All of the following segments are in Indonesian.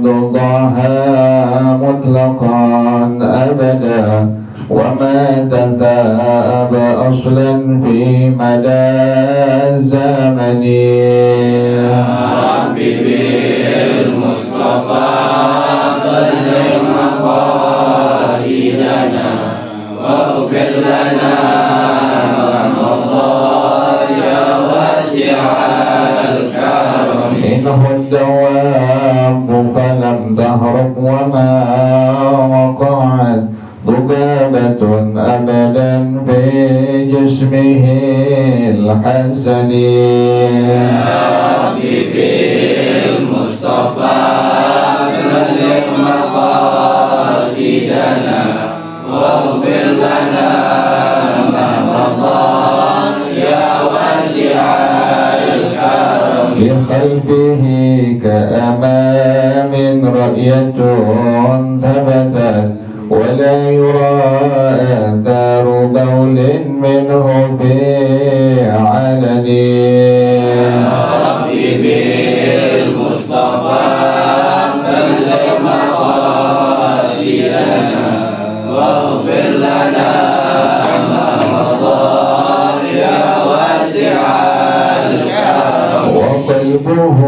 ضدها مطلقا أبدا وما تثاب أصلا في مدى الزمن يا ربي بالمصطفى بلغ مقاصدنا واغفر لنا ما مضى يا واسع الكرم إنه الدواب فلم تهرب وما وقعت ذبابة أبدا في جسمه الحسن يا ربي بالمصطفى بلغ مقاصدنا واغفر لنا ما مضى يا واسع الكرم لخلفه كأمام رأية ثبتت ولا يرى آثار بول منه في علن يا ربي بالمصطفى بلغ مقاصدنا واغفر لنا ما مضى يا واسع الكرم وقلبه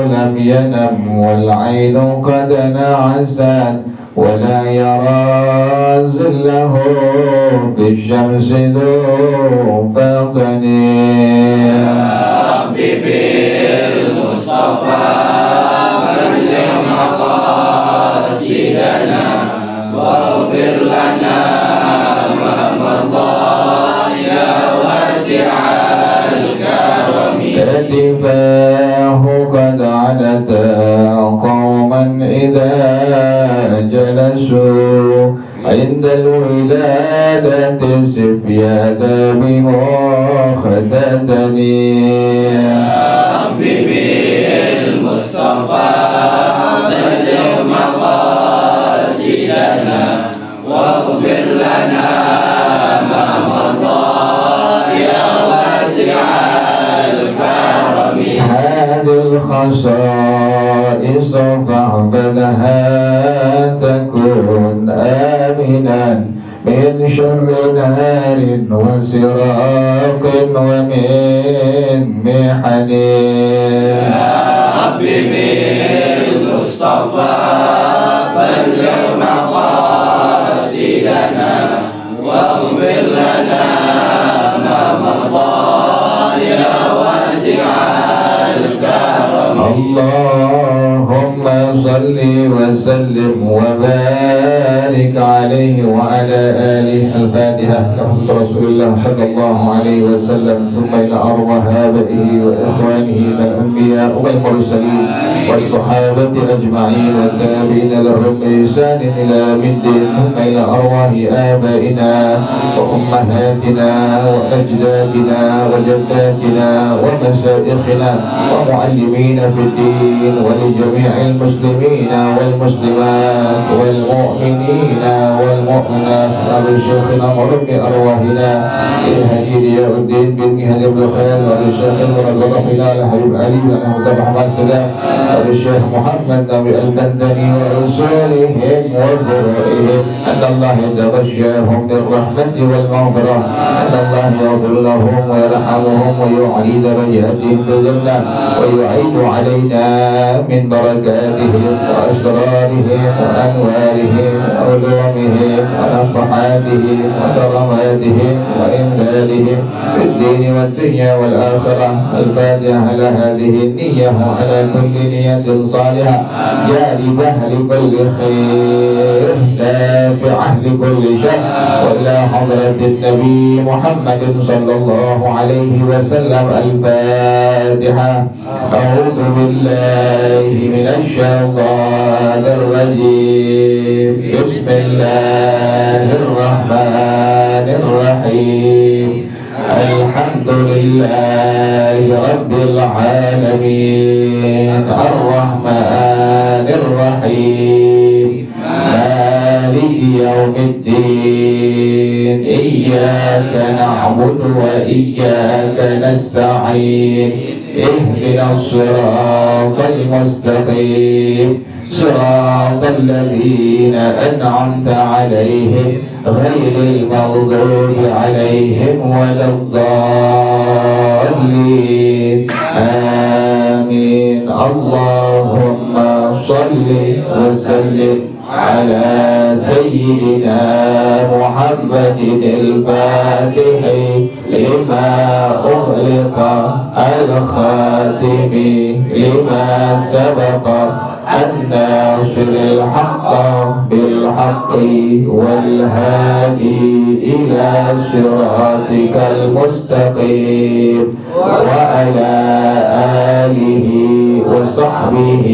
لم ينم والعين قد نعست ولا يرى ظله في الشمس ذو فطن يا ربي بالمصطفى بلغ مقاصدنا واغفر لنا ما مضى يا واسع الكرم كتفاه قد عدتا قوما إذا جلسوا عند الولادة سفيان بمختتن يا ربي بالمصطفى بلغ مقاصدنا واغفر لنا ما مضى يا واسع الكرم هذه الخصائص فاعبدها تكون آمنا من شر نار وسراق ومن محن يا ربي بالمصطفى بلغ مقاصدنا واغفر لنا ما مضى يا واسع الكرم اللهم صل وسلم وبارك عليه وعلى آله الفاتحة لحظة رسول الله صلى الله عليه وسلم ثم إلى أرواح آبائه وإخوانه من الأنبياء والمرسلين والصحابة أجمعين والتابعين لهم بإحسان إلى يوم الدين ثم إلى أرواح آبائنا وأمهاتنا وأجدادنا وجداتنا ومشايخنا ومعلمين في الدين ولجميع المسلمين والمسلمات والمؤمنين والمؤمنات ولشيخنا ورب أرواحنا الهدي يا الدين بن هدي بن خير ولشيخ وربنا الحبيب علي بن محمد السلام وللشيخ محمد نبي البندني ورسولهم وفروعهم أن الله يتغشاهم بالرحمة والمغفرة أن الله يغفر لهم ويرحمهم ويعلي درجاتهم بالجنة ويعيد علينا من بركاتهم وأسرارهم وأنوارهم وعلومهم ونفحاتهم وكراماتهم وإمدادهم في الدين والدنيا والآخرة. الفاتحة على هذه النية وعلى كل نية صالحة جالبة لكل خير دافعة لكل شر وإلى حضرة النبي محمد صلى الله عليه وسلم. الفاتحة. أعوذ بالله من الشيطان الرجيم. بسم الله الرحمن الرحيم. الحمد لله رب العالمين الرحمن الرحيم مالك يوم الدين إياك نعبد وإياك نستعين اهدنا الصراط المستقيم صراط الذين أنعمت عليهم غير المغضوب عليهم ولا الضالين آمين. اللهم صل وسلم على سيدنا محمد الفاتح لما أغلق الخاتم لما سبق الناصر الحق بالحق والهادي إلى صراطك المستقيم وعلى آله وصحبه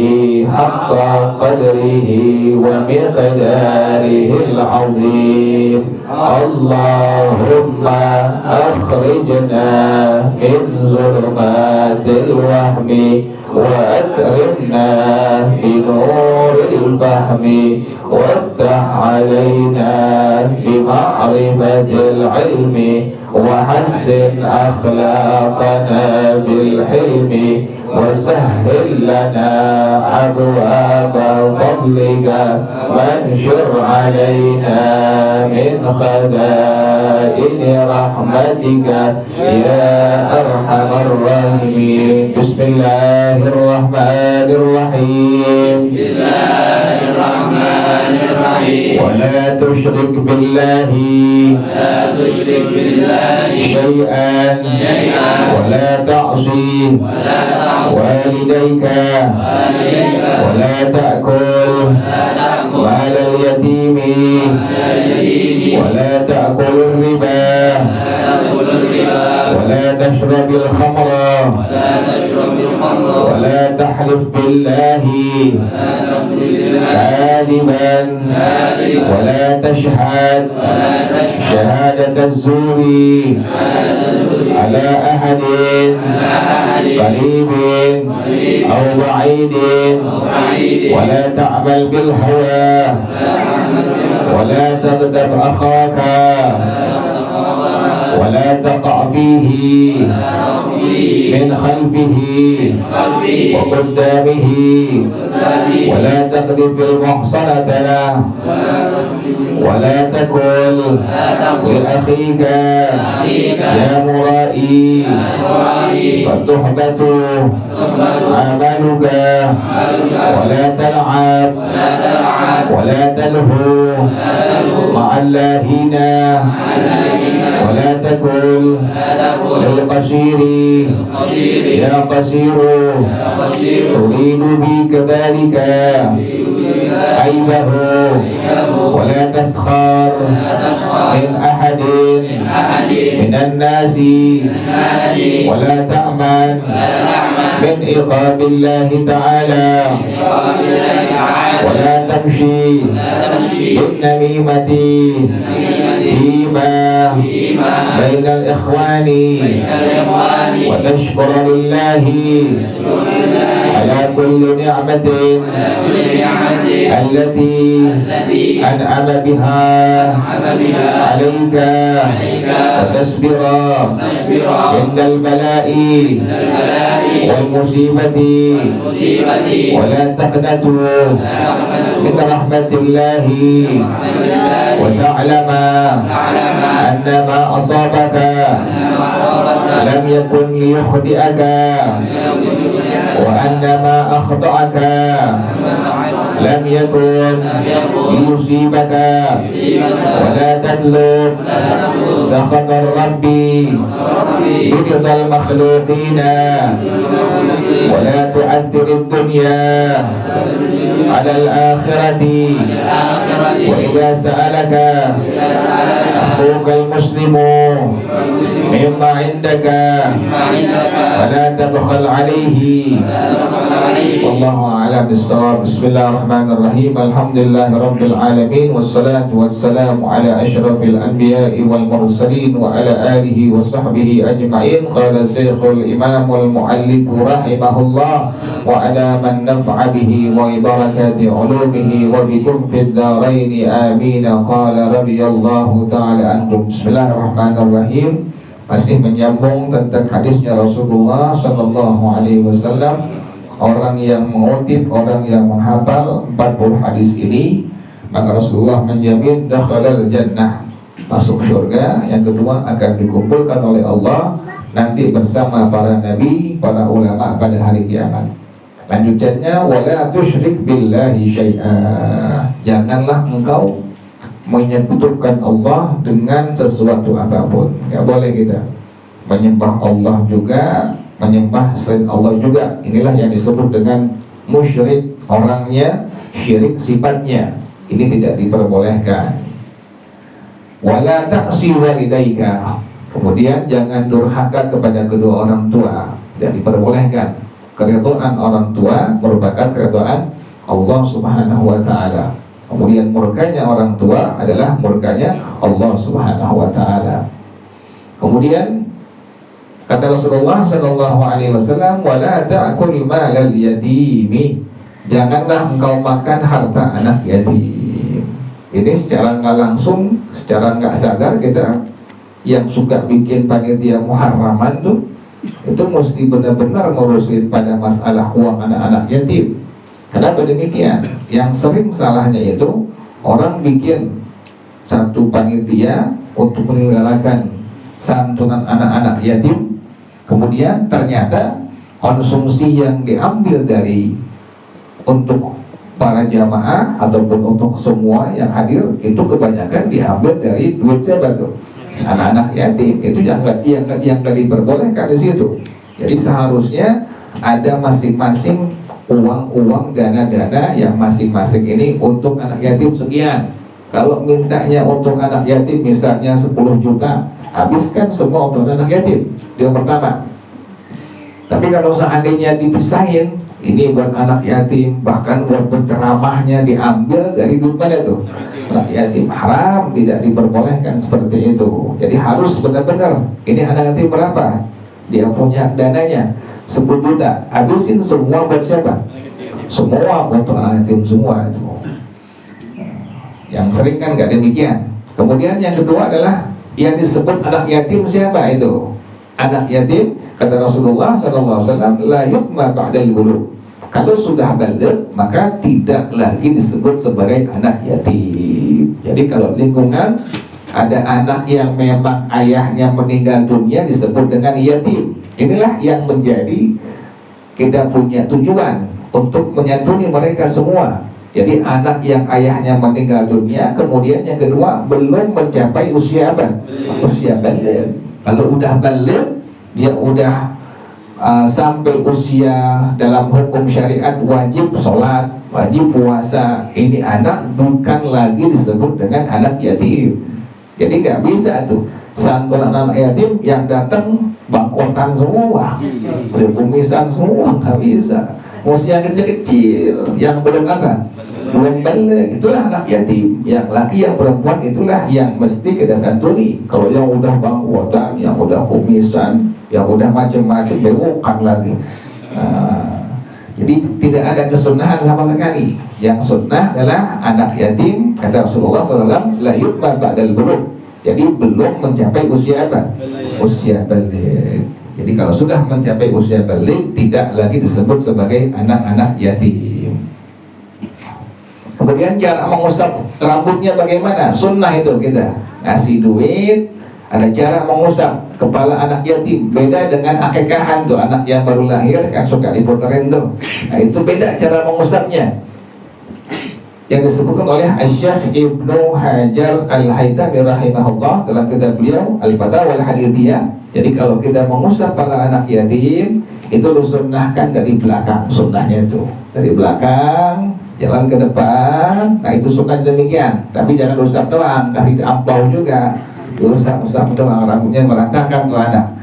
حق قدره ومقداره العظيم. اللهم أخرجنا من ظلمات الوهم وأكرمنا بنور الفهم وافتح علينا بمعرفة العلم وحسن أخلاقنا بالحلم وسهل لنا أبواب فضلك وانشر علينا من خزائن رحمتك يا أرحم الراحمين. بسم الله الرحمن الرحيم. بسم الله الرحمن الرحيم. ولا تشرك بالله شيئا ولا تعصي والديك ولا تأكل مال اليتيم ولا تأكل الربا ولا تشرب الخمر ولا تحلف بالله كاذبا ولا تشهد شهادة الزور على أحد قريب أو بعيد ولا تعمل بالهوى ولا تغتب أخاك ولا تقع فيه من خلفه وقدامه ولا تقذف المحصنة له ولا تقل لأخيك يا مرائي فتحبط عملك ولا تلعب ولا تلهو مع اللاهين ولا تقل للقصير يا قصير تريد بي كذلك عيبه ولا تسخر من أحد من الناس ولا تأمن من عقاب الله تعالى ولا تمشي بالنميمة فيما بين الإخوان وتشكر لله على كل نعمة التي أنعم بها عليك وتصبر عند البلاء والمصيبة ولا تقنطوا من رحمة الله وتعلم أن ما أصابك لم يكن ليخطئك وأن ما أخطأك لم يكن ليصيبك ولا تطلب سخط الرب برضا المخلوقين ولا تؤثر الدنيا على الآخرة وإذا سألك أخوك المسلم مما عندك فلا تبخل عليه. والله أعلم بالصواب. بسم الله الرحمن الرحيم. الحمد لله رب العالمين والصلاة والسلام على أشرف الأنبياء والمرسلين وعلى آله وصحبه أجمعين. قال شيخ الإمام المؤلف رحمه الله وعلى من نفع به وبركات علومه وبكم في الدارين آمين. قال رضي الله تعالى عنكم. بسم الله الرحمن الرحيم. masih menyambung tentang hadisnya Rasulullah Shallallahu Alaihi Wasallam. Orang yang mengutip, orang yang menghafal 40 hadis ini, maka Rasulullah menjamin dakhalal jannah, masuk surga. Yang kedua, akan dikumpulkan oleh Allah nanti bersama para nabi, para ulama pada hari kiamat. Lanjutannya, wala tusyrik billahi syai'a, janganlah engkau menyekutukan Allah dengan sesuatu apapun. Gak boleh kita menyembah Allah juga, menyembah selain Allah juga. Inilah yang disebut dengan musyrik, orangnya syirik sifatnya. Ini tidak diperbolehkan. Wala ta'si walidaika, kemudian jangan durhaka kepada kedua orang tua, tidak diperbolehkan. Keridhaan orang tua merupakan keridhaan Allah Subhanahu wa taala. Kemudian murkanya orang tua adalah murkanya Allah Subhanahu wa taala. Kemudian kata Rasulullah sallallahu alaihi wasallam, wala ta'kul malal yatimi, janganlah engkau makan harta anak yatim. Ini secara nggak langsung, secara nggak sadar kita yang suka bikin panitia muharraman tuh, itu mesti benar-benar ngurusin pada masalah uang anak-anak yatim. Kenapa demikian? Yang sering salahnya itu orang bikin satu panitia untuk menyelenggarakan santunan anak-anak yatim, kemudian ternyata konsumsi yang diambil dari untuk para jamaah ataupun untuk semua yang hadir itu kebanyakan diambil dari duit siapa tuh? Anak-anak yatim. Itu yang tadi diperbolehkan di situ. Jadi seharusnya ada masing-masing uang-uang, dana-dana yang masing-masing ini untuk anak yatim sekian. Kalau mintanya untuk anak yatim misalnya 10 juta, habiskan semua untuk anak yatim. Yang pertama. Tapi kalau seandainya dipisahin, ini buat anak yatim, bahkan buat penceramahnya diambil dari duit mana tuh? Anak yatim. Haram, tidak diperbolehkan seperti itu. Jadi harus benar-benar, ini anak yatim berapa? Dia punya dananya 10 juta, habisin semua buat siapa? Semua untuk anak yatim semua itu. Yang sering kan nggak demikian. Kemudian yang kedua adalah yang disebut anak yatim siapa itu? Anak yatim, kata Rasulullah SAW, la yukma ba'dal bulugh. Kalau sudah balik, maka tidak lagi disebut sebagai anak yatim. Jadi kalau lingkungan ada anak yang memang ayahnya meninggal dunia disebut dengan yatim. Inilah yang menjadi kita punya tujuan untuk menyantuni mereka semua. Jadi anak yang ayahnya meninggal dunia, kemudian yang kedua belum mencapai usia apa? Usia balik. Kalau udah balik, dia udah sampai usia dalam hukum syariat wajib sholat, wajib puasa. Ini anak bukan lagi disebut dengan anak yatim. Jadi nggak bisa tuh santunan anak yatim yang datang bangkotan semua, udah kumisan semua, nggak bisa. Mesti yang kecil-kecil, yang belum apa? Belum balik, itulah anak yatim. Yang laki yang perempuan itulah yang mesti kita santuni. Kalau yang udah bangkotan, yang udah kumisan, yang udah macam-macam, berukan lagi. Jadi tidak ada kesunahan sama sekali. Yang sunnah adalah anak yatim, kata Rasulullah SAW, la yukma ba'dal bulugh. Jadi belum mencapai usia apa? Usia balik. Jadi kalau sudah mencapai usia balik, tidak lagi disebut sebagai anak-anak yatim. Kemudian cara mengusap rambutnya bagaimana? Sunnah itu kita ngasih duit, ada cara mengusap kepala anak yatim. Beda dengan akekahan tuh, anak yang baru lahir kan suka diputerin tuh. Nah itu beda cara mengusapnya. Yang disebutkan oleh Asy-Syaikh Ibnu Hajar Al-Haytami rahimahullah dalam kitab beliau Al-Fatawa Al-Hadithiyah. Jadi kalau kita mengusap kepala anak yatim, itu disunnahkan dari belakang. Sunnahnya itu dari belakang, jalan ke depan. Nah itu sunnah demikian. Tapi jangan usap doang, kasih ampau juga. Usap-usap doang, rambutnya merantakan tuh anak.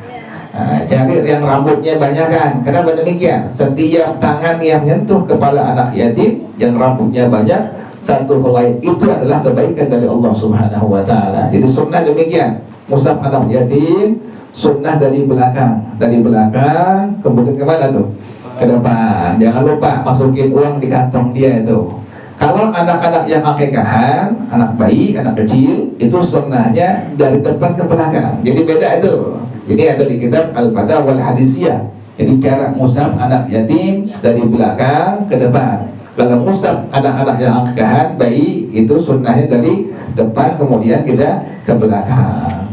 Nah, cari yang rambutnya banyakan. Kenapa demikian? Setiap tangan yang nyentuh kepala anak yatim yang rambutnya banyak, satu helai itu adalah kebaikan dari Allah Subhanahu wa taala. Jadi sunnah demikian. Musab anak yatim, sunnah dari belakang. Dari belakang, kemudian kemana tuh? Ke depan. Jangan lupa masukin uang di kantong dia itu. Kalau anak-anak yang akekahan, anak bayi, anak kecil, itu sunnahnya dari depan ke belakang. Jadi beda itu. Ini ada di kitab Al-Fatawa Al-Hadisiyah. Jadi cara musab anak yatim dari belakang ke depan. Kalau musab anak-anak yang angkahan bayi itu sunnahnya dari depan kemudian kita ke belakang.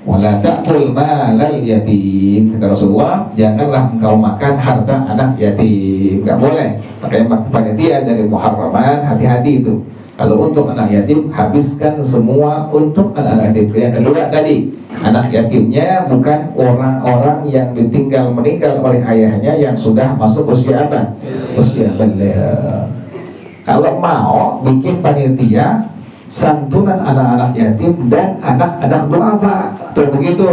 Wala ta'kul malal yatim, kata Rasulullah, janganlah engkau makan harta anak yatim, nggak boleh. Makanya panitia dari muharraman, hati-hati itu. Kalau untuk anak yatim, habiskan semua untuk anak yatim. Yang kedua tadi, anak yatimnya bukan orang-orang yang meninggal oleh ayahnya yang sudah masuk usia apa? Usia balik. Kalau mau bikin panitia santunan anak-anak yatim dan anak-anak duafa, tuh begitu.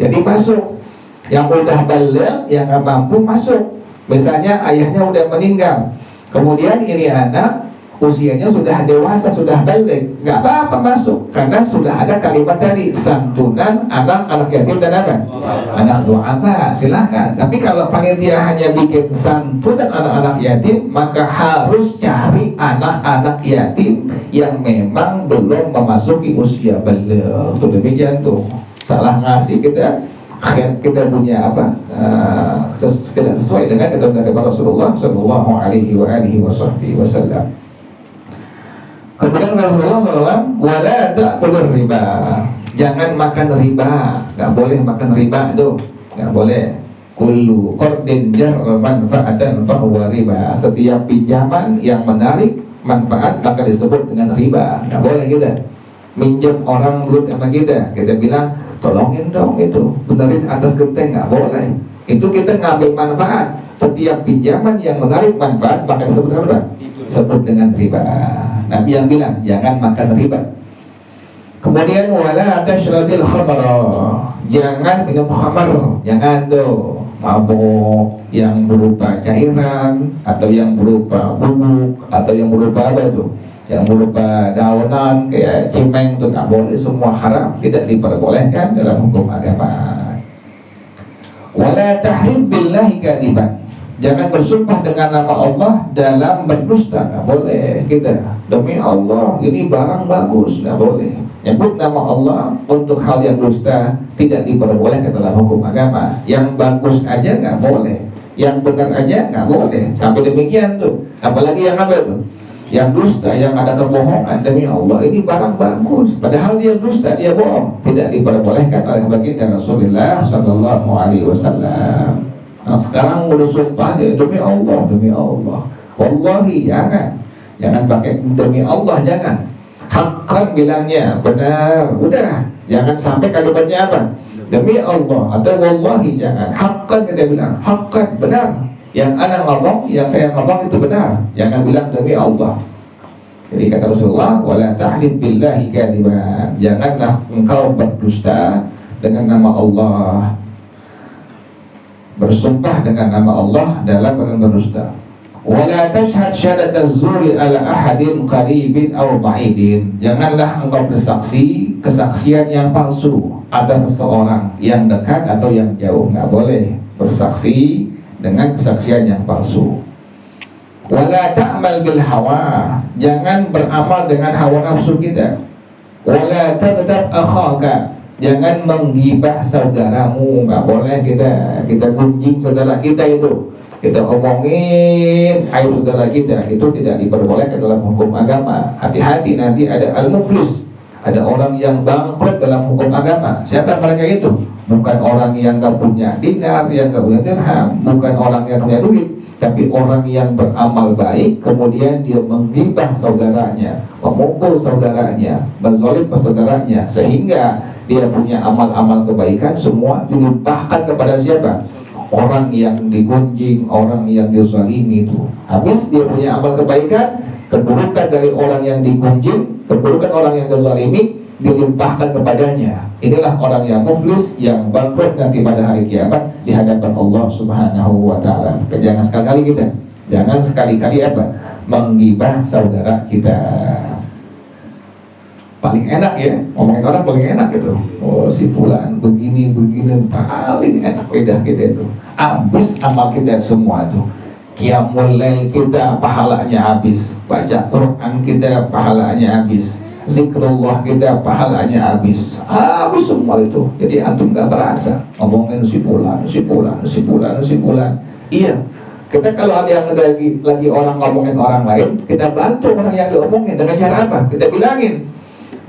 Jadi masuk yang udah balik, yang nggak mampu masuk. Misalnya ayahnya udah meninggal, kemudian ini anak usianya sudah dewasa, sudah balik, nggak apa-apa masuk, karena sudah ada kalimat tadi santunan anak-anak yatim dan apa? Anak duafa, silakan. Tapi kalau panitia hanya bikin santunan anak-anak yatim, maka harus cari anak-anak yatim yang memang belum memasuki usia balik. Tuh demikian tuh, salah ngasih kita punya apa? Tidak sesuai dengan ketentuan dari Rasulullah Shallallahu Alaihi Wasallam. Kemudian Rasulullah SAW, wala ta'kulur riba, jangan makan riba, nggak boleh makan riba itu, nggak boleh. Kullu qardin jarra manfaatan fahuwa riba, setiap pinjaman yang menarik manfaat maka disebut dengan riba. Nggak boleh kita minjem orang duit sama kita bilang tolongin dong itu, benerin atas genteng, nggak boleh. Itu kita ngambil manfaat. Setiap pinjaman yang menarik manfaat maka disebut apa? Sebut dengan riba. Nabi yang bilang jangan makan riba. Kemudian wala tashrabil khamra, jangan minum khamar, jangan tuh mabuk yang berupa cairan atau yang berupa bubuk atau yang berupa apa tuh, yang berupa daunan kayak cimeng tuh nggak boleh, semua haram, tidak diperbolehkan dalam hukum agama. Wala tahrib billahi kadiban, jangan bersumpah dengan nama Allah dalam berdusta, nggak boleh kita. Demi Allah ini barang bagus, nggak boleh. Nyebut nama Allah untuk hal yang dusta tidak diperbolehkan dalam hukum agama. Yang bagus aja nggak boleh, yang benar aja nggak boleh. Sampai demikian tuh, apalagi yang apa tuh? Yang dusta, yang ada kebohongan. Demi Allah ini barang bagus, padahal dia dusta, dia bohong, tidak diperbolehkan oleh baginda Rasulullah Sallallahu Alaihi Wasallam. Nah sekarang udah sumpah demi Allah, wallahi jangan pakai demi Allah, jangan. Hakkan bilangnya benar, udah, jangan sampai kalimatnya apa? Demi Allah atau wallahi, jangan. Hakkan kita bilang, hakkan benar. Yang anak ngomong, yang saya ngomong itu benar. Jangan bilang demi Allah. Jadi kata Rasulullah, wala tahlib billahi kadiban, janganlah engkau berdusta dengan nama Allah, bersumpah dengan nama Allah dalam berdusta. Wala tashhad syahadataz zuri ala ahadin qaribin aw ba'idin, janganlah engkau bersaksi kesaksian yang palsu atas seseorang yang dekat atau yang jauh, nggak boleh bersaksi dengan kesaksian yang palsu. Wala ta'mal bil hawa, jangan beramal dengan hawa nafsu kita. Wala tabtab akhaka, jangan menggibah saudaramu, nggak boleh kita gunjing saudara kita itu, kita omongin aib saudara kita, itu tidak diperbolehkan dalam hukum agama. Hati-hati, nanti ada al-muflis, ada orang yang bangkrut dalam hukum agama. Siapa mereka itu? Bukan orang yang gak punya dinar, yang gak punya dirham, bukan orang yang punya duit, tapi orang yang beramal baik, kemudian dia menggibah saudaranya, memukul saudaranya, berzalim ke saudaranya, sehingga dia punya amal-amal kebaikan semua dilimpahkan kepada siapa? Orang yang digunjing, orang yang dizalimi itu. Habis dia punya amal kebaikan, keburukan dari orang yang digunjing, keburukan orang yang dizalimi dilimpahkan kepadanya. Inilah orang yang muflis, yang bangkrut nanti pada hari kiamat di hadapan Allah Subhanahu wa taala. Jangan sekali-kali kita, jangan sekali-kali apa? Menggibah saudara kita. Paling enak ya, ngomongin orang paling enak gitu. Oh si fulan begini, paling enak beda kita itu. Habis amal kita semua itu. Qiyamul lail kita pahalanya habis, baca Quran kita pahalanya habis, zikrullah kita pahalanya habis semua itu. Jadi antum gak berasa ngomongin si fulan. Iya, kita kalau ada yang lagi orang ngomongin orang lain, kita bantu orang yang diomongin dengan cara apa? Kita bilangin,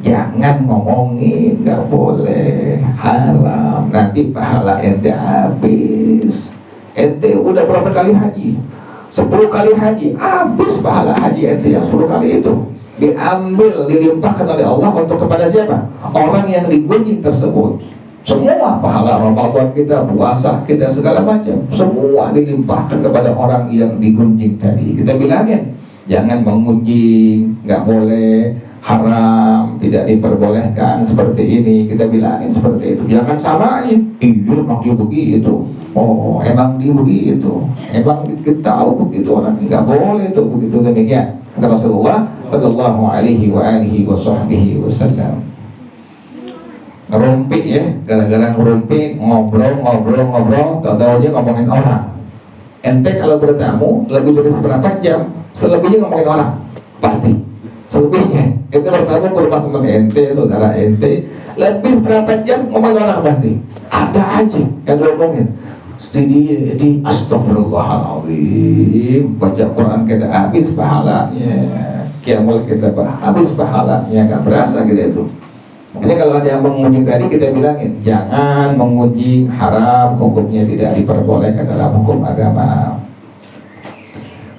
jangan ngomongin, gak boleh, haram, nanti pahala ente habis. Ente udah berapa kali haji? 10 kali haji, habis pahala haji ente yang 10 kali itu diambil, dilimpahkan oleh Allah untuk kepada siapa? Orang yang digunjing tersebut. Semua pahala Ramadan kita, puasa kita, segala macam, semua dilimpahkan kepada orang yang digunjing tadi. Kita bilangin, jangan mengunjing, nggak boleh, haram, tidak diperbolehkan seperti ini. Kita bilangin seperti itu. Jangan samain, iya emang dia begitu, oh emang dia begitu, emang kita tahu begitu orang, nggak boleh itu begitu. Demikian kata Rasulullah Shallallahu Alaihi Wasallam. Ngerumpi ya, gara-gara ngerumpi, ngobrol, tahu-tahu dia ngomongin orang. Ente kalau bertamu lebih dari seberapa jam, selebihnya ngomongin orang, pasti. Selebihnya, ente bertamu ke rumah teman ente, saudara ente, lebih berapa jam ngomongin orang pasti. Ada aja yang diomongin. Di astagfirullahaladzim, baca Quran kita habis pahalanya, qiyamul kita habis pahalanya, nggak berasa gitu itu. Makanya kalau ada yang mengunjing tadi, kita bilangin, jangan mengunjing, haram, hukumnya tidak diperbolehkan dalam hukum agama.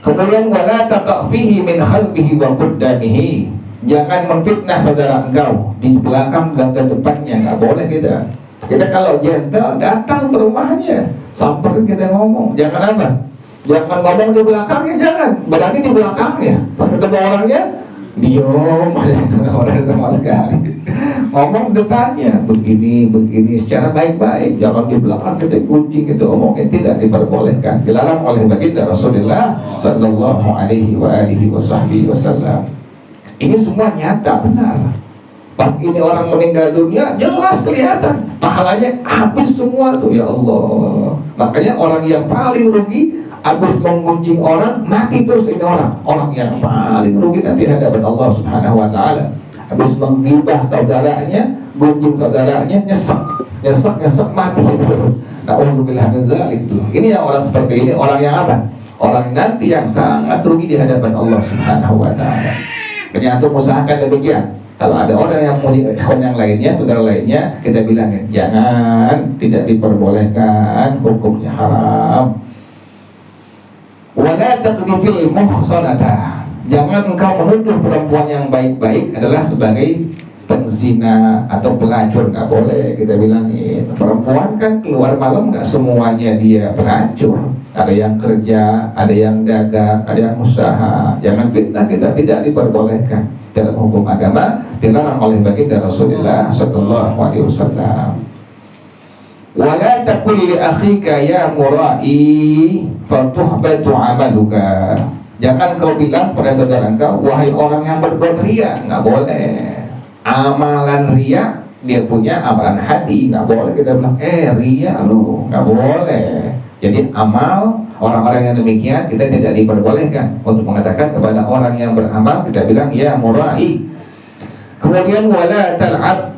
Kemudian wala taqfihi min khalbihi wa qaddamihi, jangan memfitnah saudara engkau di belakang dan di depannya, nggak boleh kita. Kita kalau gentle datang ke rumahnya, sampai kita ngomong, jangan apa? Jangan ngomong di belakangnya, jangan. Berarti di belakangnya, pas ketemu orangnya, diam, orang sama sekali. Ngomong depannya, begini, secara baik-baik. Jangan di belakang kita gunjing, itu omongnya tidak diperbolehkan. Dilarang oleh baginda Rasulullah Sallallahu Alaihi Wasallam. Ini semua nyata, benar. Pas ini orang meninggal dunia, jelas kelihatan pahalanya habis semua tuh, ya Allah. Makanya orang yang paling rugi habis mengunjing orang, mati terus ini orang yang paling rugi nanti hadapan Allah Subhanahu wa taala. Habis menggibah saudaranya, gunjing saudaranya, nyesek mati itu. Nauzubillah min dzalik tuh. Ini yang orang seperti ini, orang yang apa? Orang nanti yang sangat rugi di hadapan Allah Subhanahu wa taala. Ternyata usahakan demikian. Kalau ada orang yang mau yang lainnya, saudara lainnya, kita bilangin, jangan, tidak diperbolehkan, hukumnya haram. Wala taqdhifil muhsanata, jangan engkau menuduh perempuan yang baik-baik adalah sebagai penzina atau pelacur, nggak boleh. Kita bilangin, perempuan kan keluar malam nggak semuanya dia pelacur, ada yang kerja, ada yang dagang, ada yang usaha. Jangan fitnah, kita tidak diperbolehkan dalam hukum agama, dilarang oleh baginda Rasulullah Sallallahu Alaihi Wasallam. Wala taqul li akhika ya murai fatuhbatu amaluka, jangan kau bilang pada saudara engkau, wahai orang yang berbuat riya, nggak boleh. Amalan riya, dia punya amalan hati, nggak boleh kita bilang riya lo, nggak boleh. Jadi amal orang-orang yang demikian kita tidak diperbolehkan untuk mengatakan kepada orang yang beramal, kita bilang ya murai. Kemudian wala tal'ab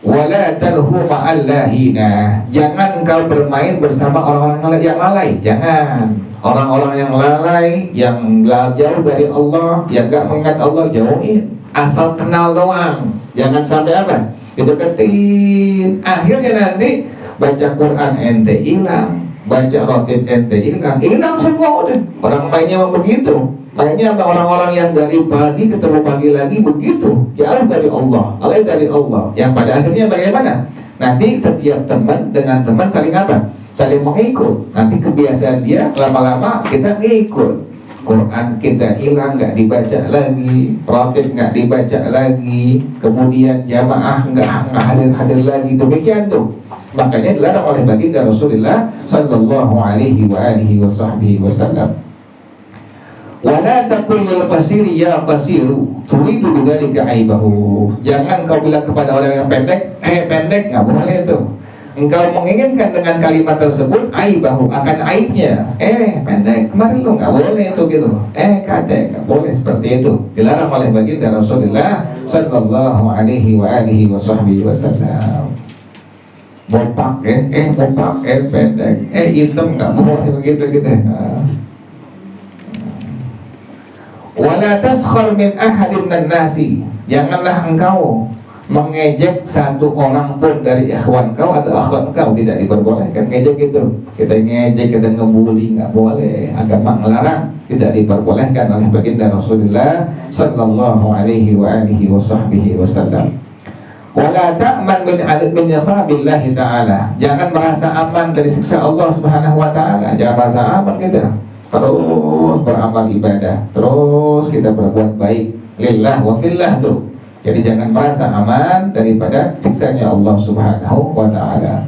wala talhu ma'allahina, jangan engkau bermain bersama orang-orang yang lalai. Jangan orang-orang yang lalai, yang jauh dari Allah, yang gak mengingat Allah, jauhin. Asal kenal doang, jangan sampai apa? Dideketin. Akhirnya nanti baca Quran ente hilang, baca rotib ente hilang semua udah. Orang mainnya begitu. Makanya orang-orang yang dari pagi ketemu pagi lagi begitu, jauh dari Allah, lalai dari Allah. Yang pada akhirnya bagaimana? Nanti setiap teman dengan teman saling apa? Saling mengikut. Nanti kebiasaan dia lama-lama kita ngikut. Quran kita hilang, nggak dibaca lagi, rotib nggak dibaca lagi, kemudian jamaah nggak hadir lagi. Demikian tuh. Makanya dilarang oleh baginda Rasulullah Sallallahu Alaihi Wasallam. Wala taqul lil qasiri ya qasiru turidu bidzalika aibahu, jangan kau bilang kepada orang yang pendek, pendek, nggak boleh itu. engkau menginginkan dengan kalimat tersebut aibahu, akan aibnya. Pendek, kemarin lu nggak boleh itu gitu. Kate, nggak boleh seperti itu. Dilarang oleh baginda Rasulullah sallallahu alaihi wa alihi wasallam. Bopak bopak, pendek, hitam, nggak boleh begitu gitu. Wala taskhar min ahadin minan nasi, janganlah engkau mengejek satu orang pun dari ikhwan kau atau akhwat kau, tidak diperbolehkan ngejek itu. Kita ngejek, kita ngebully, nggak boleh. Agama melarang, tidak diperbolehkan oleh baginda Rasulullah sallallahu alaihi wa alihi wasallam. Wala ta'man min iqabillah ta'ala, jangan merasa aman dari siksa Allah Subhanahu wa taala. Jangan merasa aman kita. Terus beramal ibadah, terus kita berbuat baik lillah wa fillah tuh. Jadi jangan merasa aman daripada siksanya Allah Subhanahu wa taala.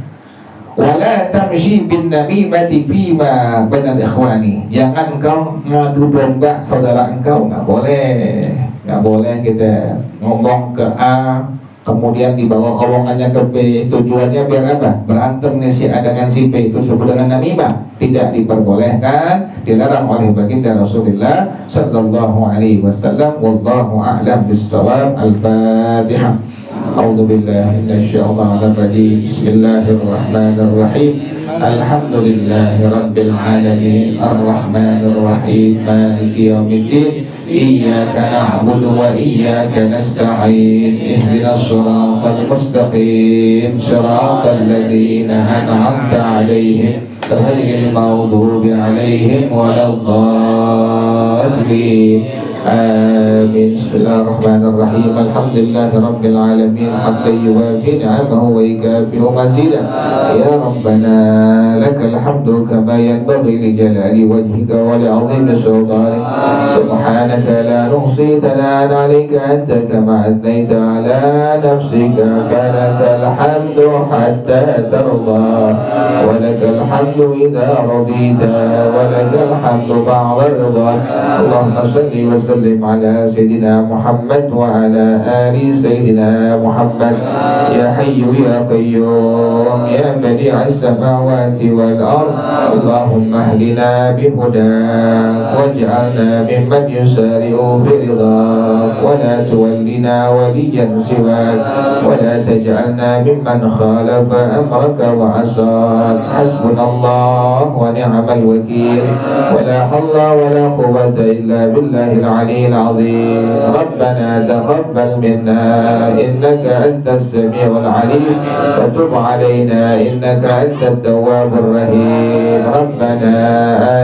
Wala tamshi bin namimati fima bainal ikhwani, jangan engkau ngadu domba saudara engkau, nggak boleh. Nggak boleh kita ngomong ke A kemudian dibawa omongannya ke B, tujuannya biar apa? Berantem nih si A dengan si B, itu disebut dengan namimah. Tidak diperbolehkan, dilarang oleh baginda Rasulullah sallallahu alaihi wasallam. Wallahu a'lam bis-shawab. Al-Fatihah. A'udzu billahi minasyaitonir rajim. Bismillahirrahmanirrahim. Alhamdulillahi rabbil alamin, arrahmanir rahim, maliki yaumiddin. Iyyaka na'budu wa iyyaka nasta'in. Ihdinas shiratal mustaqim, shiratal ladzina an'amta 'alaihim ghairil maghdubi 'alaihim waladdallin. Amin. Bismillahirrahmanirrahim. Alhamdulillahi rabbil alamin, hamdan yuwafi ni'amahu wa yukafi'u mazidah. Ya Rabbana lakal hamdu kama yanbaghi li jalali wajhika wa li 'azimi sultanik. Subhanaka la nuhsi thana'an 'alaika anta kama athnayta 'ala nafsika, falakal hamdu hatta tarda wa lakal hamdu idza radita wa lakal hamdu ba'da ridha. Allahumma salli wa sallim ala Sayyidina Muhammad wa ala ali Sayyidina Muhammad. Ya Hayyu ya Qayyum ya Badi'as samawati wal ard, Allahumma hdina bihudak waj'alna mimman yusari'u fi ridhak, wa la tuwallina waliyan siwak, wa la taj'alna mimman khalafa amraka wa asak. Hasbunallah wa ni'mal wakil, wa la hawla wa la quwwata illa billahil aliyyil azim. Rabbana taqabbal minna innaka antas samiul alim, wa tub alaina innaka antat tawwabur rahim. Rabbana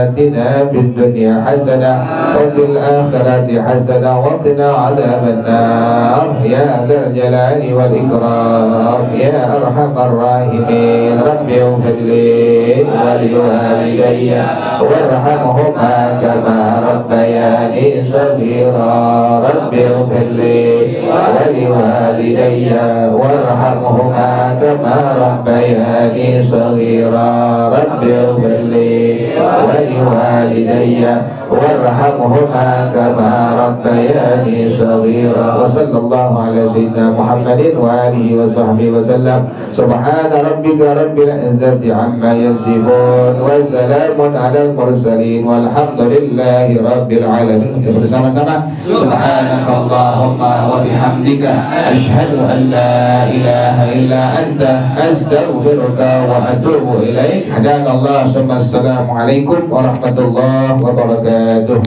atina fid dunya hasanah wa fil akhirati hasanah wa qina adzaban nar ya dzal jalali wal ikram ya arhamar rahimin. Rabbi ighfirli wa li walidayya warhamhuma kama rabbayani saghira. Rabbi ighfirli wa li walidayya warhamhuma kama rabbayani saghira. Rabbi ighfirli wa li walidayya warhamhuma kama rabbayani saghira. Wa sallallahu ala sayyidina Muhammadin wa alihi wa sahbihi wa sallam. Subhana rabbika rabbil izzati amma yasifun wa salamun alal mursalin walhamdulillahi rabbil alamin. Bersama-sama subhanakallahumma wa bihamdika asyhadu an la ilaha illa anta astaghfiruka wa atubu ilaik. Hadanallah. Assalamualaikum warahmatullahi wabarakatuh.